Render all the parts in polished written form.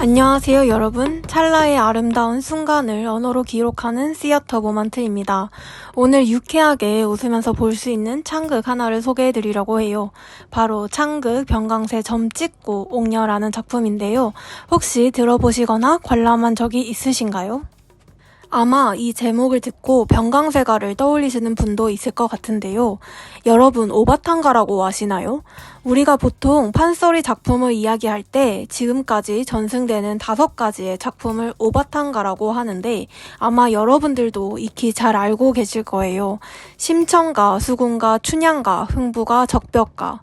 안녕하세요 여러분. 찰나의 아름다운 순간을 언어로 기록하는 시어터 모먼트입니다. 오늘 유쾌하게 웃으면서 볼 수 있는 창극 하나를 소개해드리려고 해요. 바로 창극 병강세 점 찍고 옥녀라는 작품인데요. 혹시 들어보시거나 관람한 적이 있으신가요? 아마 이 제목을 듣고 병강세가를 떠올리시는 분도 있을 것 같은데요. 여러분 오바탕가라고 아시나요? 우리가 보통 판소리 작품을 이야기할 때 지금까지 전승되는 5가지의 작품을 오바탕가라고 하는데 아마 여러분들도 익히 잘 알고 계실 거예요. 심청가, 수궁가, 춘향가, 흥부가, 적벽가.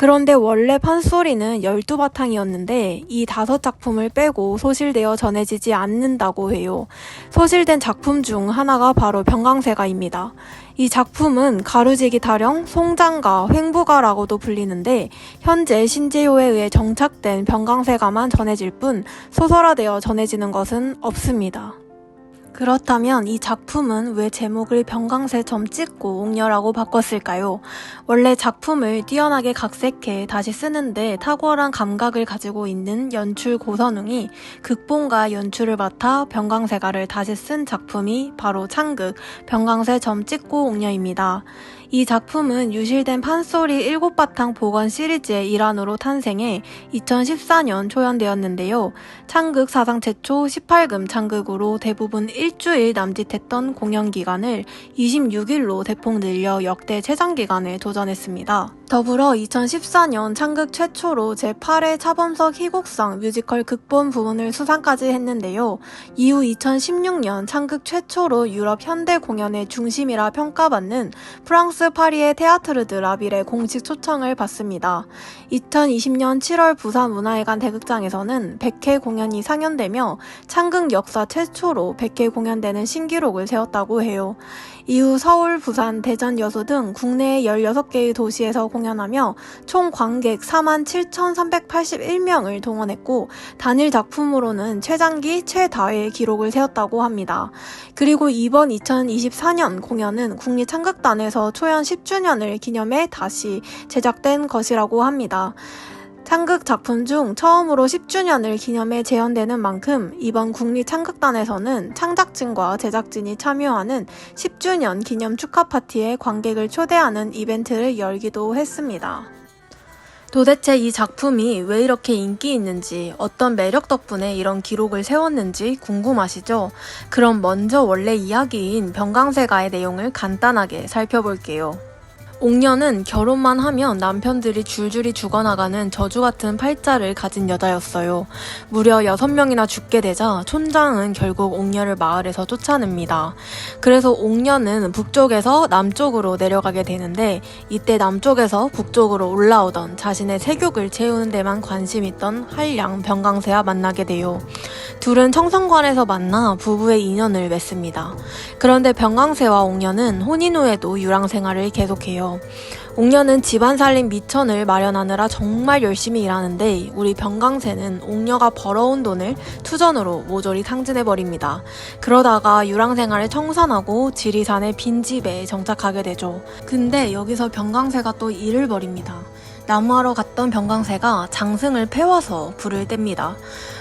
그런데 원래 판소리는 12바탕이었는데 이 5작품을 빼고 소실되어 전해지지 않는다고 해요. 소실된 작품 중 하나가 바로 병강세가입니다. 이 작품은 가루지기 타령, 송장가, 횡부가라고도 불리는데 현재 신재효에 의해 정착된 병강세가만 전해질 뿐 소설화되어 전해지는 것은 없습니다. 그렇다면 이 작품은 왜 제목을 병강세 점 찍고 옥녀라고 바꿨을까요? 원래 작품을 뛰어나게 각색해 다시 쓰는데 탁월한 감각을 가지고 있는 연출 고선웅이 극본과 연출을 맡아 병강세가를 다시 쓴 작품이 바로 창극 병강세 점 찍고 옥녀입니다. 이 작품은 유실된 판소리 7바탕 복원 시리즈의 일환으로 탄생해 2014년 초연되었는데요. 창극 사상 최초 18금 창극으로 대부분 일주일 남짓했던 공연 기간을 26일로 대폭 늘려 역대 최장 기간에 도전했습니다. 더불어 2014년 창극 최초로 제8회 차범석 희곡상 뮤지컬 극본 부문을 수상까지 했는데요. 이후 2016년 창극 최초로 유럽 현대 공연의 중심이라 평가받는 프랑스 파리의 테아트르 드 라빌의 공식 초청을 받습니다. 2020년 7월 부산 문화회관 대극장에서는 100회 공연이 상연되며 창극 역사 최초로 100회 공연되는 신기록을 세웠다고 해요. 이후 서울, 부산, 대전, 여수 등 국내의 16개의 도시에서 공연하며 총 관객 47,381명을 동원했고 단일 작품으로는 최장기, 최다회 기록을 세웠다고 합니다. 그리고 이번 2024년 공연은 국립창극단에서 초연 10주년을 기념해 다시 제작된 것이라고 합니다. 창극 작품 중 처음으로 10주년을 기념해 재현되는 만큼 이번 국립창극단에서는 창작진과 제작진이 참여하는 10주년 기념 축하 파티에 관객을 초대하는 이벤트를 열기도 했습니다. 도대체 이 작품이 왜 이렇게 인기 있는지, 어떤 매력 덕분에 이런 기록을 세웠는지 궁금하시죠? 그럼 먼저 원래 이야기인 병강세가의 내용을 간단하게 살펴볼게요. 옥녀는 결혼만 하면 남편들이 줄줄이 죽어나가는 저주같은 팔자를 가진 여자였어요. 무려 6명이나 죽게 되자 촌장은 결국 옥녀를 마을에서 쫓아냅니다. 그래서 옥녀는 북쪽에서 남쪽으로 내려가게 되는데 이때 남쪽에서 북쪽으로 올라오던 자신의 세욕을 채우는 데만 관심 있던 한량 병강세와 만나게 돼요. 둘은 청성관에서 만나 부부의 인연을 맺습니다. 그런데 병강세와 옥녀는 혼인 후에도 유랑 생활을 계속해요. 옥녀는 집안 살림 미천을 마련하느라 정말 열심히 일하는데 우리 병강세는 옥녀가 벌어온 돈을 투전으로 모조리 탕진해버립니다. 그러다가 유랑 생활을 청산하고 지리산의 빈집에 정착하게 되죠. 근데 여기서 병강세가 또 일을 벌입니다. 나무하러 갔던 병강세가 장승을 패와서 불을 뗍니다.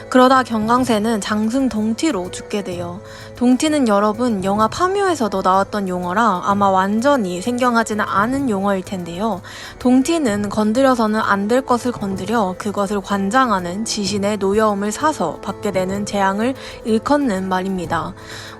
그러다 병강세는 장승 동티로 죽게 돼요. 동티는 여러분 영화 파묘에서도 나왔던 용어라 아마 완전히 생경하지는 않은 용어일 텐데요. 동티는 건드려서는 안 될 것을 건드려 그것을 관장하는 지신의 노여움을 사서 받게 되는 재앙을 일컫는 말입니다.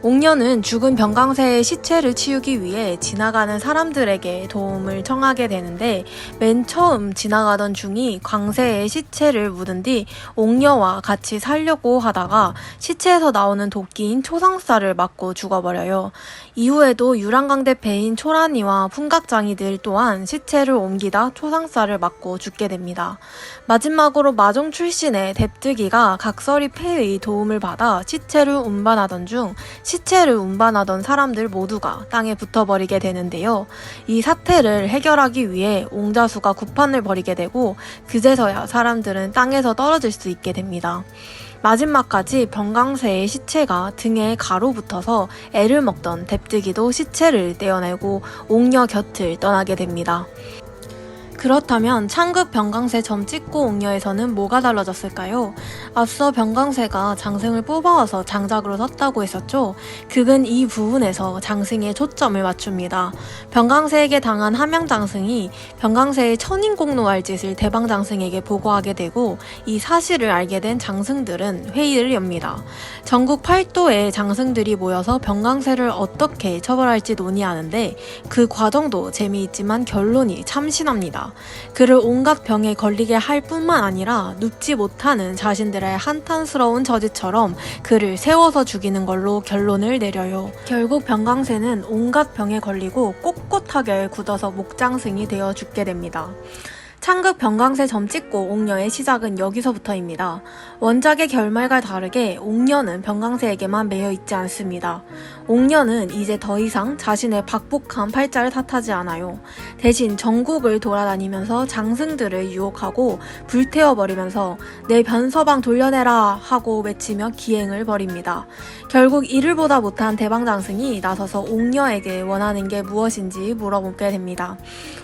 옥녀는 죽은 병강세의 시체를 치우기 위해 지나가는 사람들에게 도움을 청하게 되는데 맨 처음 지나가던 중이 광세의 시체를 묻은 뒤 옥녀와 같이 살려고 하다가 시체에서 나오는 도끼인 초상살을 맞고 죽어버려요. 이후에도 유랑강대 배인 초란이와 풍각장이들 또한 시체를 옮기다 초상살을 맞고 죽게 됩니다. 마지막으로 마종 출신의 뎁뜨기가 각설이 폐의 도움을 받아 시체를 운반하던 중 시체를 운반하던 사람들 모두가 땅에 붙어버리게 되는데요. 이 사태를 해결하기 위해 옹자수가 구판을 벌이게 되고 그제서야 사람들은 땅에서 떨어질 수 있게 됩니다. 마지막까지 병강세의 시체가 등에 가로 붙어서 애를 먹던 뎁뜨기도 시체를 떼어내고 옥녀 곁을 떠나게 됩니다. 그렇다면 창극 병강세 점찍고 옥녀에서는 뭐가 달라졌을까요? 앞서 병강세가 장승을 뽑아와서 장작으로 섰다고 했었죠? 극은 이 부분에서 장승에 초점을 맞춥니다. 병강세에게 당한 함양장승이 병강세의 천인공노할 짓을 대방장승에게 보고하게 되고 이 사실을 알게 된 장승들은 회의를 엽니다. 전국 8도의 장승들이 모여서 병강세를 어떻게 처벌할지 논의하는데 그 과정도 재미있지만 결론이 참신합니다. 그를 온갖 병에 걸리게 할 뿐만 아니라 눕지 못하는 자신들의 한탄스러운 저지처럼 그를 세워서 죽이는 걸로 결론을 내려요. 결국 병강세는 온갖 병에 걸리고 꼿꼿하게 굳어서 목장승이 되어 죽게 됩니다. 창극 병강세 점찍고 옥녀의 시작은 여기서부터입니다. 원작의 결말과 다르게 옥녀는 병강세에게만 매여 있지 않습니다. 옥녀는 이제 더 이상 자신의 박복한 팔자를 탓하지 않아요. 대신 전국을 돌아다니면서 장승들을 유혹하고 불태워버리면서 내 변서방 돌려내라 하고 외치며 기행을 벌입니다. 결국 이를 보다 못한 대방장승이 나서서 옥녀에게 원하는 게 무엇인지 물어보게 됩니다.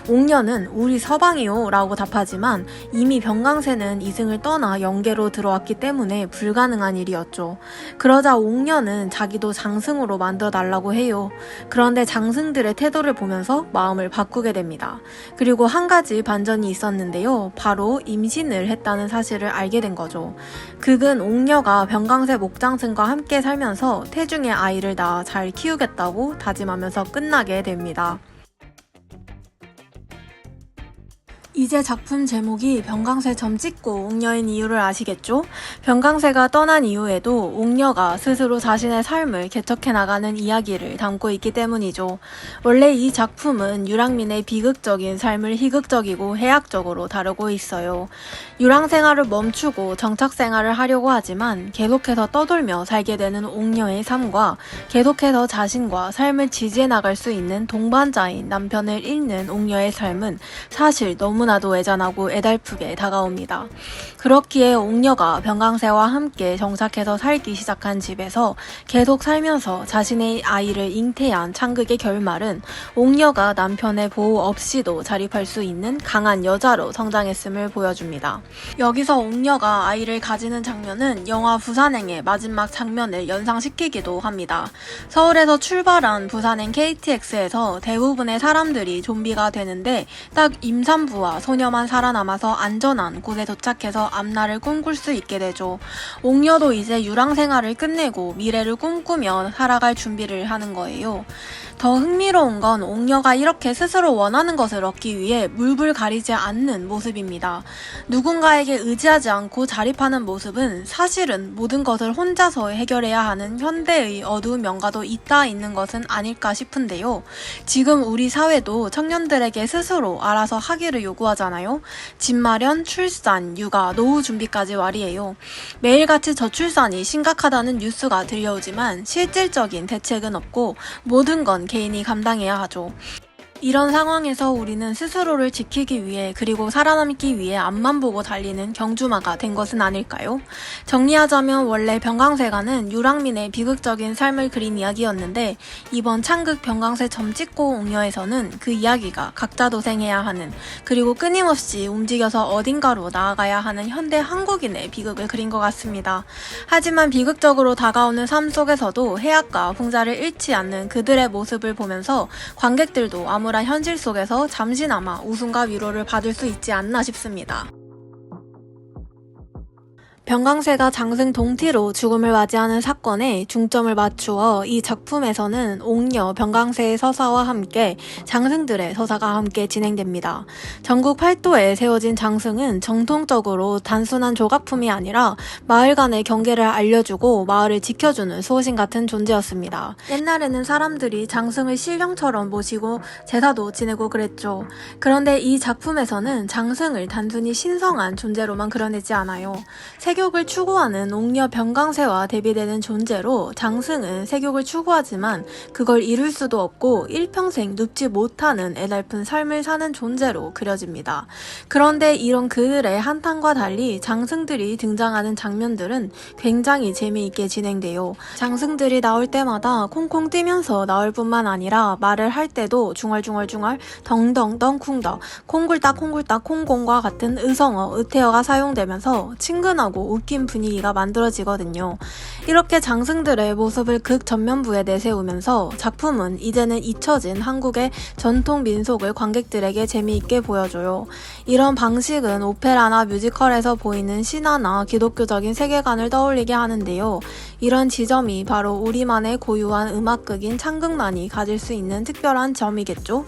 옥녀는 우리 서방이요 라고 답하지만 이미 병강세는 이승을 떠나 영계로 들어왔기 때문에 불가능한 일이었죠. 그러자 옥녀는 자기도 장승으로 만들어 달라고 해요. 그런데 장승들의 태도를 보면서 마음을 바꾸게 됩니다. 그리고 한 가지 반전이 있었는데요. 바로 임신을 했다는 사실을 알게 된 거죠. 극은 옥녀가 병강세 목장승과 함께 살면서 태중의 아이를 낳아 잘 키우겠다고 다짐하면서 끝나게 됩니다. 이제 작품 제목이 병강세 점찍고 옥녀인 이유를 아시겠죠? 병강세가 떠난 이후에도 옥녀가 스스로 자신의 삶을 개척해 나가는 이야기를 담고 있기 때문이죠. 원래 이 작품은 유랑민의 비극적인 삶을 희극적이고 해학적으로 다루고 있어요. 유랑 생활을 멈추고 정착 생활을 하려고 하지만 계속해서 떠돌며 살게 되는 옥녀의 삶과 계속해서 자신과 삶을 지지해 나갈 수 있는 동반자인 남편을 잃는 옥녀의 삶은 사실 너무나도 애잔하고 애달프게 다가옵니다. 그렇기에 옥녀가 병강세와 함께 정착해서 살기 시작한 집에서 계속 살면서 자신의 아이를 잉태한 창극의 결말은 옥녀가 남편의 보호 없이도 자립할 수 있는 강한 여자로 성장했음을 보여줍니다. 여기서 옥녀가 아이를 가지는 장면은 영화 부산행의 마지막 장면을 연상시키기도 합니다. 서울에서 출발한 부산행 KTX에서 대부분의 사람들이 좀비가 되는데 딱 임산부와 소녀만 살아남아서 안전한 곳에 도착해서 앞날을 꿈꿀 수 있게 되죠. 옥녀도 이제 유랑 생활을 끝내고 미래를 꿈꾸며 살아갈 준비를 하는 거예요. 더 흥미로운 건 옥녀가 이렇게 스스로 원하는 것을 얻기 위해 물불 가리지 않는 모습입니다. 누군가에게 의지하지 않고 자립하는 모습은 사실은 모든 것을 혼자서 해결해야 하는 현대의 어두운 면과도 잇따 있는 것은 아닐까 싶은데요. 지금 우리 사회도 청년들에게 스스로 알아서 하기를 요구하잖아요. 집 마련, 출산, 육아, 노후 준비까지 말이에요. 매일같이 저출산이 심각하다는 뉴스가 들려오지만 실질적인 대책은 없고 모든 건 개인이 감당해야 하죠. 이런 상황에서 우리는 스스로를 지키기 위해 그리고 살아남기 위해 앞만 보고 달리는 경주마가 된 것은 아닐까요? 정리하자면 원래 병강세가는 유랑민의 비극적인 삶을 그린 이야기였는데 이번 창극 병강세 점찍고 옥녀에서는 그 이야기가 각자 도생해야 하는 그리고 끊임없이 움직여서 어딘가로 나아가야 하는 현대 한국인의 비극을 그린 것 같습니다. 하지만 비극적으로 다가오는 삶 속에서도 해악과 풍자를 잃지 않는 그들의 모습을 보면서 관객들도 암울한 현실 속에서 잠시나마 웃음과 위로를 받을 수 있지 않나 싶습니다. 병강세가 장승 동티로 죽음을 맞이하는 사건에 중점을 맞추어 이 작품에서는 옥녀 병강세의 서사와 함께 장승들의 서사가 함께 진행됩니다. 전국 8도에 세워진 장승은 정통적으로 단순한 조각품이 아니라 마을 간의 경계를 알려주고 마을을 지켜주는 수호신 같은 존재였습니다. 옛날에는 사람들이 장승을 신령처럼 모시고 제사도 지내고 그랬죠. 그런데 이 작품에서는 장승을 단순히 신성한 존재로만 그려내지 않아요. 세욕을 추구하는 옥녀 병강세와 대비되는 존재로 장승은 세욕을 추구하지만 그걸 이룰 수도 없고 일평생 눕지 못하는 애달픈 삶을 사는 존재로 그려집니다. 그런데 이런 그들의 한탄과 달리 장승들이 등장하는 장면들은 굉장히 재미있게 진행돼요. 장승들이 나올 때마다 콩콩 뛰면서 나올 뿐만 아니라 말을 할 때도 중얼중얼중얼 덩덩덩 쿵덩 콩굴딱 콩굴딱 콩공과 같은 의성어, 의태어가 사용되면서 친근하고 웃긴 분위기가 만들어지거든요. 이렇게 장승들의 모습을 극 전면부에 내세우면서 작품은 이제는 잊혀진 한국의 전통 민속을 관객들에게 재미있게 보여줘요. 이런 방식은 오페라나 뮤지컬에서 보이는 신화나 기독교적인 세계관을 떠올리게 하는데요. 이런 지점이 바로 우리만의 고유한 음악극인 창극만이 가질 수 있는 특별한 점이겠죠?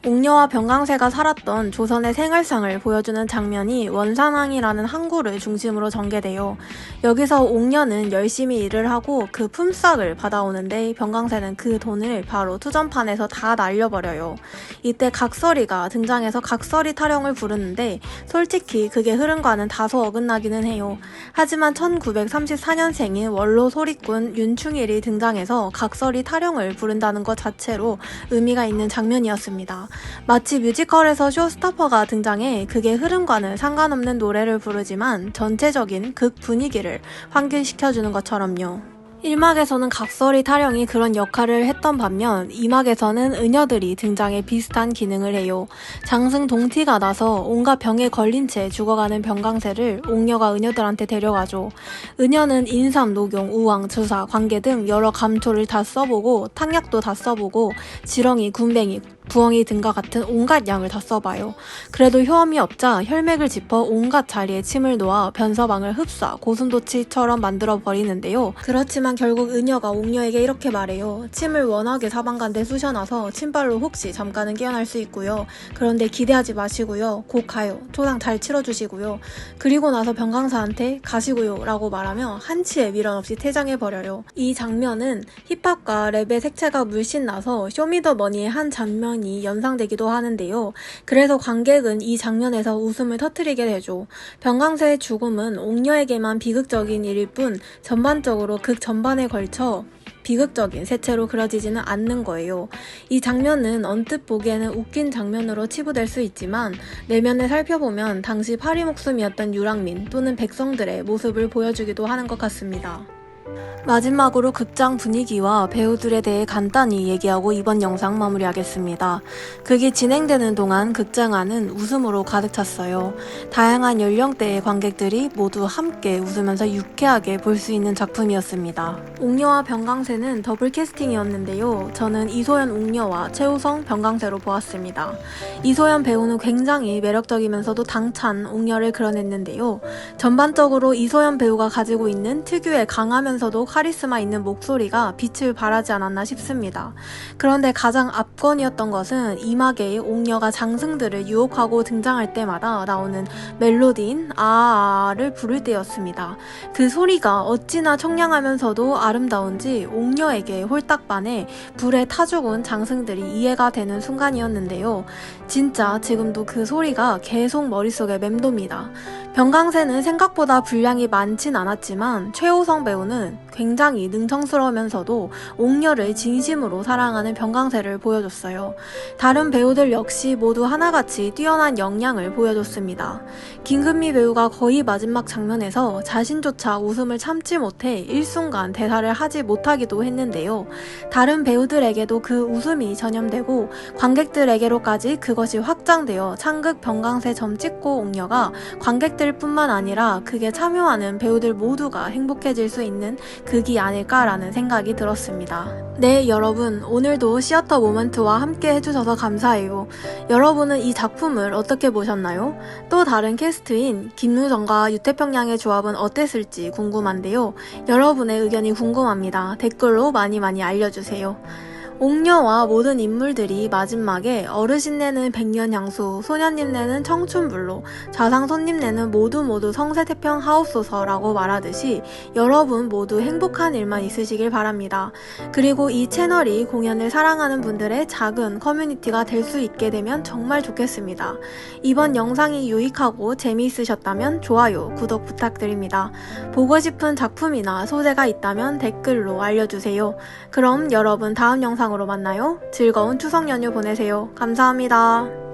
옥녀와 병강세가 살았던 조선의 생활상을 보여주는 장면이 원산항이라는 항구를 중심으로 전개돼요. 여기서 옥녀는 열심히 일을 하고 그 품삯을 받아오는데 병강세는 그 돈을 바로 투전판에서 다 날려버려요. 이때 각설이가 등장해서 각설이 타령을 부르는데 솔직히 그게 흐름과는 다소 어긋나기는 해요. 하지만 1934년생인 원로 소리꾼 윤충일이 등장해서 각설이 타령을 부른다는 것 자체로 의미가 있는 장면이었습니다. 마치 뮤지컬에서 쇼스토퍼가 등장해 그게 흐름과는 상관없는 노래를 부르지만 전체적인 극 분위기를 환기시켜주는 것처럼요. 1막에서는 각설이 타령이 그런 역할을 했던 반면 2막에서는 은여들이 등장해 비슷한 기능을 해요. 장승 동티가 나서 온갖 병에 걸린 채 죽어가는 병강세를 옥녀가 은여들한테 데려가죠. 은여는 인삼, 녹용, 우왕, 주사, 관계 등 여러 감초를 다 써보고 탕약도 다 써보고 지렁이, 군뱅이, 부엉이 등과 같은 온갖 양을 다 써봐요. 그래도 효험이 없자 혈맥을 짚어 온갖 자리에 침을 놓아 변서방을 흡사, 고슴도치처럼 만들어 버리는데요. 그렇지만 결국 은여가 옥녀에게 이렇게 말해요. 침을 워낙에 사방간데 쑤셔놔서 침발로 혹시 잠깐은 깨어날 수 있고요. 그런데 기대하지 마시고요. 곧 가요. 초당 잘 치러주시고요. 그리고 나서 병강사한테 가시고요 라고 말하며 한치의 미련 없이 퇴장해버려요. 이 장면은 힙합과 랩의 색채가 물씬 나서 쇼미더머니의 한 장면이 연상되기도 하는데요. 그래서 관객은 이 장면에서 웃음을 터뜨리게 되죠. 병강세의 죽음은 옥녀에게만 비극적인 일일 뿐 전반적으로 극 전반에 걸쳐 비극적인 세체로 그려지지는 않는 거예요. 이 장면은 언뜻 보기에는 웃긴 장면으로 치부될 수 있지만 내면을 살펴보면 당시 파리 목숨이었던 유랑민 또는 백성들의 모습을 보여주기도 하는 것 같습니다. 마지막으로 극장 분위기와 배우들에 대해 간단히 얘기하고 이번 영상 마무리하겠습니다. 극이 진행되는 동안 극장 안은 웃음으로 가득 찼어요. 다양한 연령대의 관객들이 모두 함께 웃으면서 유쾌하게 볼 수 있는 작품이었습니다. 옥녀와 병강세는 더블 캐스팅이었는데요. 저는 이소연 옥녀와 최우성 병강세로 보았습니다. 이소연 배우는 굉장히 매력적이면서도 당찬 옥녀를 그려냈는데요. 전반적으로 이소연 배우가 가지고 있는 특유의 강하면서도 카리스마 있는 목소리가 빛을 발하지 않았나 싶습니다. 그런데 가장 압권이었던 것은 이막의 옥녀가 장승들을 유혹하고 등장할 때마다 나오는 멜로디인 아아를 부를 때였습니다. 그 소리가 어찌나 청량하면서도 아름다운지 옥녀에게 홀딱 반해 불에 타 죽은 장승들이 이해가 되는 순간이었는데요. 진짜 지금도 그 소리가 계속 머릿속에 맴돕니다. 병강세는 생각보다 분량이 많진 않았지만 최우성 배우는 굉장히 능청스러우면서도 옥녀를 진심으로 사랑하는 병강세를 보여줬어요. 다른 배우들 역시 모두 하나같이 뛰어난 역량을 보여줬습니다. 김금미 배우가 거의 마지막 장면에서 자신조차 웃음을 참지 못해 일순간 대사를 하지 못하기도 했는데요. 다른 배우들에게도 그 웃음이 전염되고 관객들에게로까지 그것이 확장되어 창극 병강세 점 찍고 옥녀가 관객들 뿐만 아니라 극에 참여하는 배우들 모두가 행복해질 수 있는 극이 아닐까라는 생각이 들었습니다. 네, 여러분, 오늘도 시어터 모먼트와 함께 해주셔서 감사해요. 여러분은 이 작품을 어떻게 보셨나요? 또 다른 캐스트인 김유정과 유태평양의 조합은 어땠을지 궁금한데요. 여러분의 의견이 궁금합니다. 댓글로 많이 알려주세요. 옥녀와 모든 인물들이 마지막에 어르신네는 백년향수, 소년님네는 청춘불로, 자상손님네는 모두 성세태평하옵소서라고 말하듯이 여러분 모두 행복한 일만 있으시길 바랍니다. 그리고 이 채널이 공연을 사랑하는 분들의 작은 커뮤니티가 될 수 있게 되면 정말 좋겠습니다. 이번 영상이 유익하고 재미있으셨다면 좋아요, 구독 부탁드립니다. 보고 싶은 작품이나 소재가 있다면 댓글로 알려주세요. 그럼 여러분 다음 영상으로 만나요. 즐거운 추석 연휴 보내세요. 감사합니다.